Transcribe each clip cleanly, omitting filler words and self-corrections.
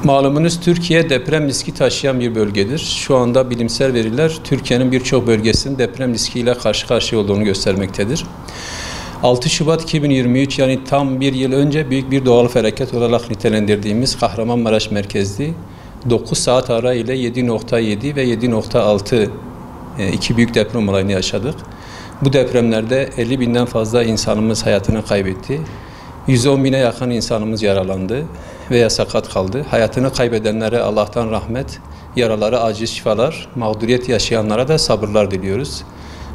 Malumunuz Türkiye deprem riski taşıyan bir bölgedir. Şu anda bilimsel veriler Türkiye'nin birçok bölgesinin deprem riskiyle karşı karşıya olduğunu göstermektedir. 6 Şubat 2023 yani tam bir yıl önce büyük bir doğal felaket olarak nitelendirdiğimiz Kahramanmaraş merkezli 9 saat ara ile 7.7 ve 7.6 iki büyük deprem olayını yaşadık. Bu depremlerde 50 binden fazla insanımız hayatını kaybetti. 110 bine yakın insanımız yaralandı veya sakat kaldı. Hayatını kaybedenlere Allah'tan rahmet, yaralara acil şifalar, mağduriyet yaşayanlara da sabırlar diliyoruz.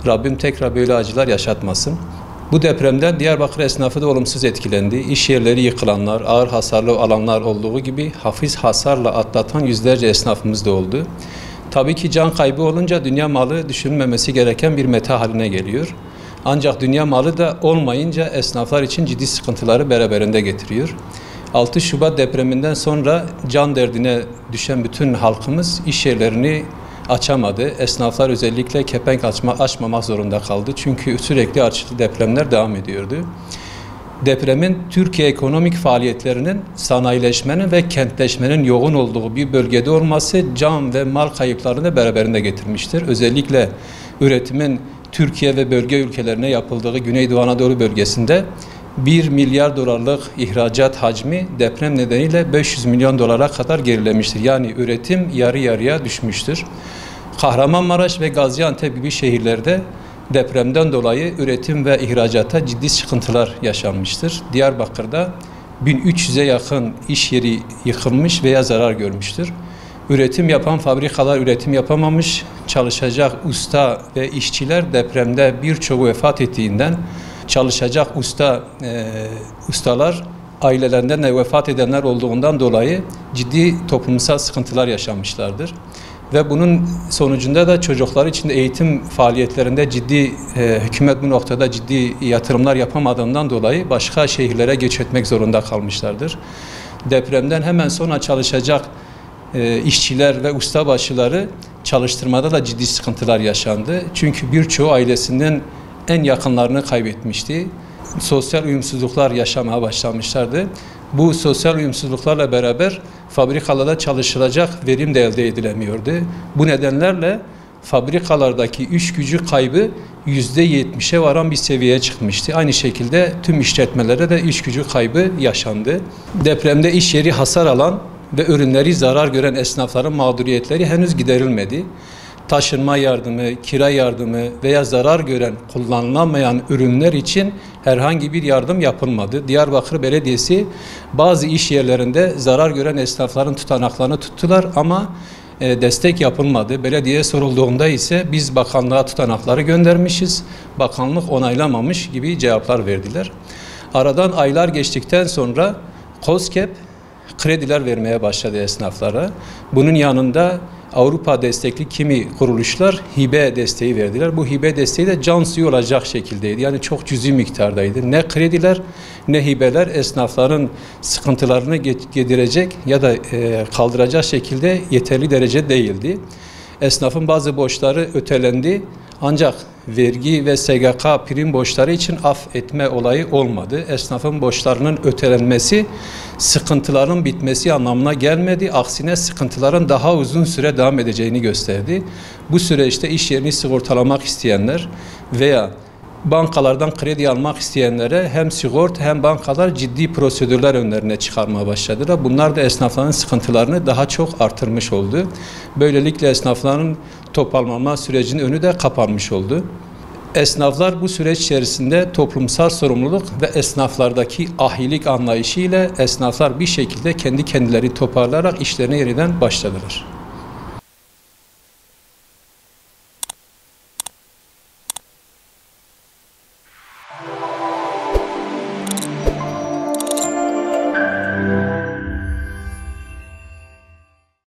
Rabbim tekrar böyle acılar yaşatmasın. Bu depremden Diyarbakır esnafı da olumsuz etkilendi. İş yerleri yıkılanlar, ağır hasarlı alanlar olduğu gibi hafif hasarla atlatan yüzlerce esnafımız da oldu. Tabii ki can kaybı olunca dünya malı düşünülmemesi gereken bir meta haline geliyor. Ancak dünya malı da olmayınca esnaflar için ciddi sıkıntıları beraberinde getiriyor. 6 Şubat depreminden sonra can derdine düşen bütün halkımız iş yerlerini açamadı. Esnaflar özellikle kepenk açmamak zorunda kaldı. Çünkü sürekli artçı depremler devam ediyordu. Depremin Türkiye ekonomik faaliyetlerinin sanayileşmenin ve kentleşmenin yoğun olduğu bir bölgede olması can ve mal kayıplarını beraberinde getirmiştir. Özellikle üretimin Türkiye ve bölge ülkelerine yapıldığı Güneydoğu Anadolu bölgesinde 1 milyar dolarlık ihracat hacmi deprem nedeniyle 500 milyon dolara kadar gerilemiştir. Yani üretim yarı yarıya düşmüştür. Kahramanmaraş ve Gaziantep gibi şehirlerde depremden dolayı üretim ve ihracatta ciddi sıkıntılar yaşanmıştır. Diyarbakır'da 1300'e yakın iş yeri yıkılmış veya zarar görmüştür. Üretim yapan fabrikalar üretim yapamamış, çalışacak usta ve işçiler depremde birçoğu vefat ettiğinden çalışacak ustalar ailelerinden de vefat edenler olduğundan dolayı ciddi toplumsal sıkıntılar yaşamışlardır. Ve bunun sonucunda da çocuklar için de eğitim faaliyetlerinde hükümet bu noktada ciddi yatırımlar yapamadığından dolayı başka şehirlere göç etmek zorunda kalmışlardır. Depremden hemen sonra çalışacak işçiler ve ustabaşıları çalıştırmada da ciddi sıkıntılar yaşandı. Çünkü birçoğu ailesinden en yakınlarını kaybetmişti. Sosyal uyumsuzluklar yaşamaya başlamışlardı. Bu sosyal uyumsuzluklarla beraber fabrikalarda çalışılacak verim de elde edilemiyordu. Bu nedenlerle fabrikalardaki iş gücü kaybı %70'e varan bir seviyeye çıkmıştı. Aynı şekilde tüm işletmelerde de iş gücü kaybı yaşandı. Depremde iş yeri hasar alan ve ürünleri zarar gören esnafların mağduriyetleri henüz giderilmedi. Taşınma yardımı, kira yardımı veya zarar gören, kullanılamayan ürünler için herhangi bir yardım yapılmadı. Diyarbakır Belediyesi bazı iş yerlerinde zarar gören esnafların tutanaklarını tuttular ama destek yapılmadı. Belediyeye sorulduğunda ise biz bakanlığa tutanakları göndermişiz, bakanlık onaylamamış gibi cevaplar verdiler. Aradan aylar geçtikten sonra KOSGEB krediler vermeye başladı esnaflara. Bunun yanında Avrupa destekli kimi kuruluşlar hibe desteği verdiler. Bu hibe desteği de can suyu olacak şekildeydi. Yani çok cüzi miktardaydı. Ne krediler ne hibeler esnafların sıkıntılarını giderecek ya da kaldıracak şekilde yeterli derece değildi. Esnafın bazı borçları ötelendi. Ancak vergi ve SGK prim borçları için af etme olayı olmadı. Esnafın borçlarının ötelenmesi sıkıntıların bitmesi anlamına gelmedi. Aksine sıkıntıların daha uzun süre devam edeceğini gösterdi. Bu süreçte iş yerini sigortalamak isteyenler veya bankalardan kredi almak isteyenlere hem sigorta hem bankalar ciddi prosedürler önlerine çıkarmaya başladılar. Bunlar da esnafların sıkıntılarını daha çok artırmış oldu. Böylelikle esnafların toparlanma sürecinin önü de kapanmış oldu. Esnaflar bu süreç içerisinde toplumsal sorumluluk ve esnaflardaki ahilik anlayışı ile esnaflar bir şekilde kendi kendileri toparlayarak işlerine yeniden başladılar.